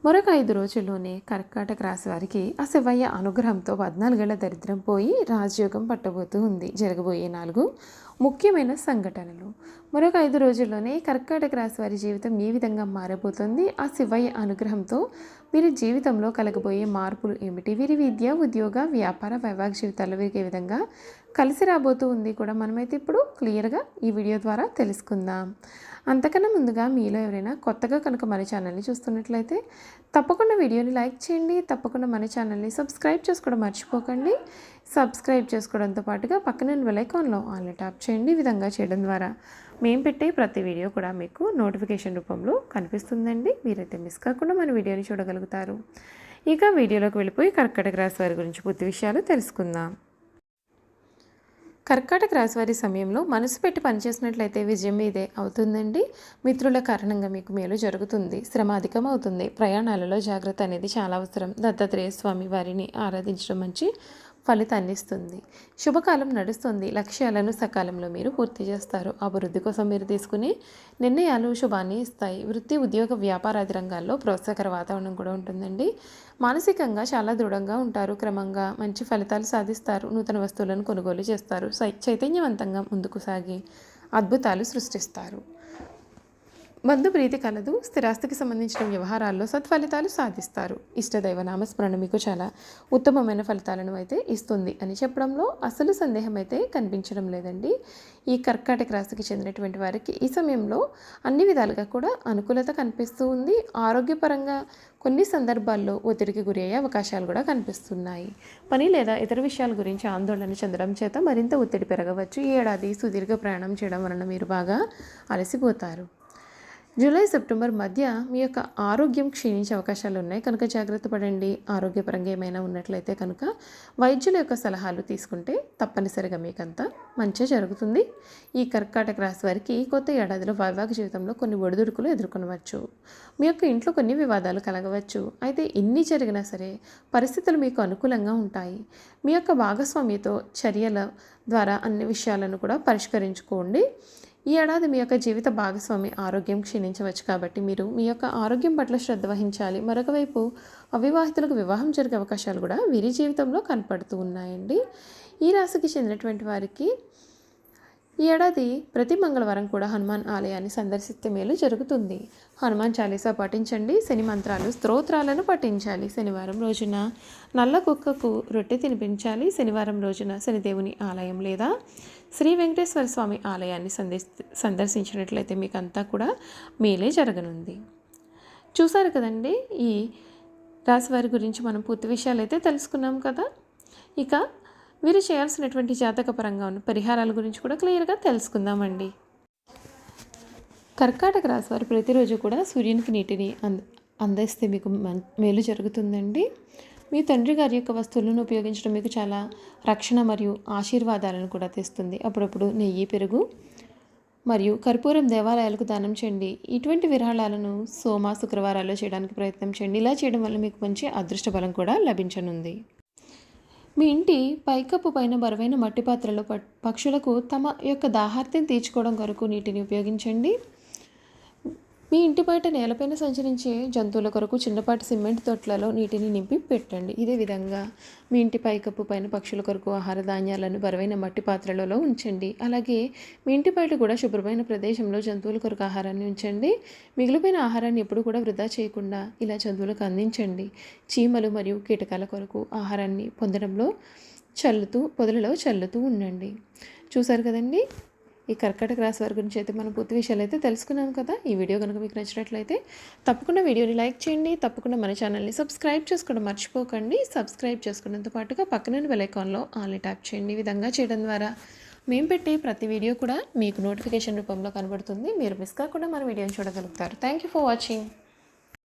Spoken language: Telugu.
మరొక 5 రోజుల్లోనే కర్కాటక రాశి వారికి ఆ శివయ్య అనుగ్రహంతో 14 ఏళ్ల దరిద్రం పోయి రాజయోగం పట్టబోతూ ఉంది. జరగబోయే 4 ముఖ్యమైన సంఘటనలు. మరొక 5 రోజుల్లోనే కర్కాటక రాశి వారి జీవితం ఏ విధంగా మారబోతుంది, ఆ శివయ్య అనుగ్రహంతో వీరి జీవితంలో కలగబోయే మార్పులు ఏమిటి, వీరి విద్య, ఉద్యోగ, వ్యాపార, వైవాహిక జీవితాల్లో వీరికి ఏ విధంగా కలిసి రాబోతూ ఉంది కూడా మనమైతే ఇప్పుడు క్లియర్గా ఈ వీడియో ద్వారా తెలుసుకుందాం. అంతకన్నా ముందుగా మీలో ఎవరైనా కొత్తగా కనుక మన ఛానల్ని చూస్తున్నట్లయితే తప్పకుండా వీడియోని లైక్ చేయండి. తప్పకుండా మన ఛానల్ని సబ్స్క్రైబ్ చేసుకోవడం మర్చిపోకండి. సబ్స్క్రైబ్ చేసుకోవడంతో పాటుగా పక్కన బెల్ ఐకాన్లో ఆల్ని ట్యాప్ చేయండి. ఈ విధంగా చేయడం ద్వారా మేము పెట్టే ప్రతి వీడియో కూడా మీకు నోటిఫికేషన్ రూపంలో కనిపిస్తుందండి. మీరైతే మిస్ కాకుండా మన వీడియోని చూడగలుగుతారు. ఇక వీడియోలోకి వెళ్ళిపోయి కర్కాటక రాశి వారి గురించి పూర్తి విషయాలు తెలుసుకుందాం. కర్కాటక రాశి వారి సమయంలో మనసు పెట్టి పనిచేసినట్లయితే విజయం మీదే అవుతుందండి. మిత్రుల కారణంగా మీకు మేలు జరుగుతుంది. శ్రమ అధికం అవుతుంది. ప్రయాణాలలో జాగ్రత్త అనేది చాలా అవసరం. దత్తాత్రేయ స్వామి వారిని ఆరాధించడం మంచి ఫలితాన్ని ఇస్తుంది. శుభకాలం నడుస్తుంది. లక్ష్యాలను సకాలంలో మీరు పూర్తి చేస్తారు. అభివృద్ధి కోసం మీరు తీసుకునే నిర్ణయాలు శుభాన్ని ఇస్తాయి. వృత్తి, ఉద్యోగ, వ్యాపారాది రంగాల్లో ప్రోత్సాహకర వాతావరణం కూడా ఉంటుందండి. మానసికంగా చాలా దృఢంగా ఉంటారు. క్రమంగా మంచి ఫలితాలు సాధిస్తారు. నూతన వస్తువులను కొనుగోలు చేస్తారు. చైతన్యవంతంగా ముందుకు సాగి అద్భుతాలు సృష్టిస్తారు. బంధు ప్రీతి కలదు. స్థిరాస్తికి సంబంధించిన వ్యవహారాల్లో సత్ఫలితాలు సాధిస్తారు. ఇష్టదైవ నామస్మరణ మీకు చాలా ఉత్తమమైన ఫలితాలను అయితే ఇస్తుంది అని చెప్పడంలో అసలు సందేహం అయితే కనిపించడం లేదండి. ఈ కర్కాటక రాశికి చెందినటువంటి వారికి ఈ సమయంలో అన్ని విధాలుగా కూడా అనుకూలత కనిపిస్తూ ఉంది. ఆరోగ్యపరంగా కొన్ని సందర్భాల్లో ఒత్తిడికి గురి అయ్యే అవకాశాలు కూడా కనిపిస్తున్నాయి. పని లేదా ఇతర విషయాల గురించి ఆందోళన చెందడం చేత మరింత ఒత్తిడి పెరగవచ్చు. ఈ ఏడాది సుదీర్ఘ ప్రయాణం చేయడం వలన మీరు బాగా అలసిపోతారు. జూలై, సెప్టెంబర్ మధ్య మీ యొక్క ఆరోగ్యం క్షీణించే అవకాశాలు ఉన్నాయి కనుక జాగ్రత్త పడండి. ఆరోగ్యపరంగా ఏమైనా ఉన్నట్లయితే కనుక వైద్యుల యొక్క సలహాలు తీసుకుంటే తప్పనిసరిగా మీకంతా మంచి జరుగుతుంది. ఈ కర్కాటక రాశి వారికి కొత్త ఏడాదిలో వైవాహిక జీవితంలో కొన్ని ఒడిదుడుకులు ఎదుర్కొనవచ్చు. మీ యొక్క ఇంట్లో కొన్ని వివాదాలు కలగవచ్చు. అయితే ఎన్ని జరిగినా సరే పరిస్థితులు మీకు అనుకూలంగా ఉంటాయి. మీ యొక్క భాగస్వామితో చర్యల ద్వారా అన్ని విషయాలను కూడా పరిష్కరించుకోండి. ఈ ఏడాది మీ యొక్క జీవిత భాగస్వామి ఆరోగ్యం క్షీణించవచ్చు కాబట్టి మీరు మీ యొక్క ఆరోగ్యం పట్ల శ్రద్ధ వహించాలి. మరొక వైపు అవివాహితులకు వివాహం జరిగే అవకాశాలు కూడా వీరి జీవితంలో కనపడుతూ ఉన్నాయండి. ఈ రాశికి చెందినటువంటి వారికి ఈ ఏడాది ప్రతి మంగళవారం కూడా హనుమాన్ ఆలయాన్ని సందర్శిస్తే మేలు జరుగుతుంది. హనుమాన్ చాలీసా పఠించండి. శని మంత్రాలు, స్తోత్రాలను పఠించాలి. శనివారం రోజున నల్ల కుక్కకు రొట్టె తినిపించాలి. శనివారం రోజున శనిదేవుని ఆలయం లేదా శ్రీ వెంకటేశ్వర స్వామి ఆలయాన్ని సందర్శించినట్లయితే మీకు అంతా కూడా మేలే జరగనుంది. చూసారు కదండి, ఈ రాశి వారి గురించి మనం పూర్తి విషయాలు అయితే తెలుసుకున్నాం కదా. ఇక వీరు చేయాల్సినటువంటి జాతకపరంగా ఉన్న పరిహారాల గురించి కూడా క్లియర్గా తెలుసుకుందామండి. కర్కాటక రాశి వారు ప్రతిరోజు కూడా సూర్యునికి నీటిని అందిస్తే మీకు మేలు జరుగుతుందండి. మీ తండ్రి గారి యొక్క వస్తువులను ఉపయోగించడం మీకు చాలా రక్షణ మరియు ఆశీర్వాదాలను కూడా తెస్తుంది. అప్పుడప్పుడు నెయ్యి, పెరుగు మరియు కర్పూరం దేవాలయాలకు దానం చేయండి. ఇటువంటి విరాళాలను సోమ, శుక్రవారాల్లో చేయడానికి ప్రయత్నం చేయండి. ఇలా చేయడం వల్ల మీకు మంచి అదృష్ట బలం కూడా లభించనుంది. మీ ఇంటి పైకప్పు పైన బరువైన మట్టి పాత్రలో పక్షులకు తమ యొక్క దాహార్తిని తీర్చుకోవడం కొరకు నీటిని ఉపయోగించండి. మీ ఇంటి బయట నేలపైన సంచరించే జంతువుల కొరకు చిన్నపాటి సిమెంట్ తొట్లలో నీటిని నింపి పెట్టండి. ఇదే విధంగా మీ ఇంటి పైకప్పు పైన పక్షుల కొరకు ఆహార ధాన్యాలను బరువైన మట్టి పాత్రలలో ఉంచండి. అలాగే మీ ఇంటి బయట కూడా శుభ్రమైన ప్రదేశంలో జంతువుల కొరకు ఆహారాన్ని ఉంచండి. మిగిలిపోయిన ఆహారాన్ని ఎప్పుడు కూడా వృధా చేయకుండా ఇలా జంతువులకు అందించండి. చీమలు మరియు కీటకాల కొరకు ఆహారాన్ని పొదలలో చల్లుతూ ఉండండి. చూసారు కదండి, ఈ కర్కాటక రాశి వారి గురించి అయితే మనం పూర్తి విషయాలు అయితే తెలుసుకున్నాం కదా. ఈ వీడియో కనుక మీకు నచ్చినట్లయితే తప్పకుండా వీడియోని లైక్ చేయండి. తప్పకుండా మన ఛానల్ని సబ్స్క్రైబ్ చేసుకోవడం మర్చిపోకండి. సబ్స్క్రైబ్ చేసుకున్నంత పాటుగా పక్కన బెల్ ఐకాన్లో ఆల్ని ట్యాప్ చేయండి. ఈ విధంగా చేయడం ద్వారా మేము పెట్టే ప్రతి వీడియో కూడా మీకు నోటిఫికేషన్ రూపంలో కనబడుతుంది. మీరు మిస్ కాకుండా మన వీడియోని చూడగలుగుతారు. Thank you for watching.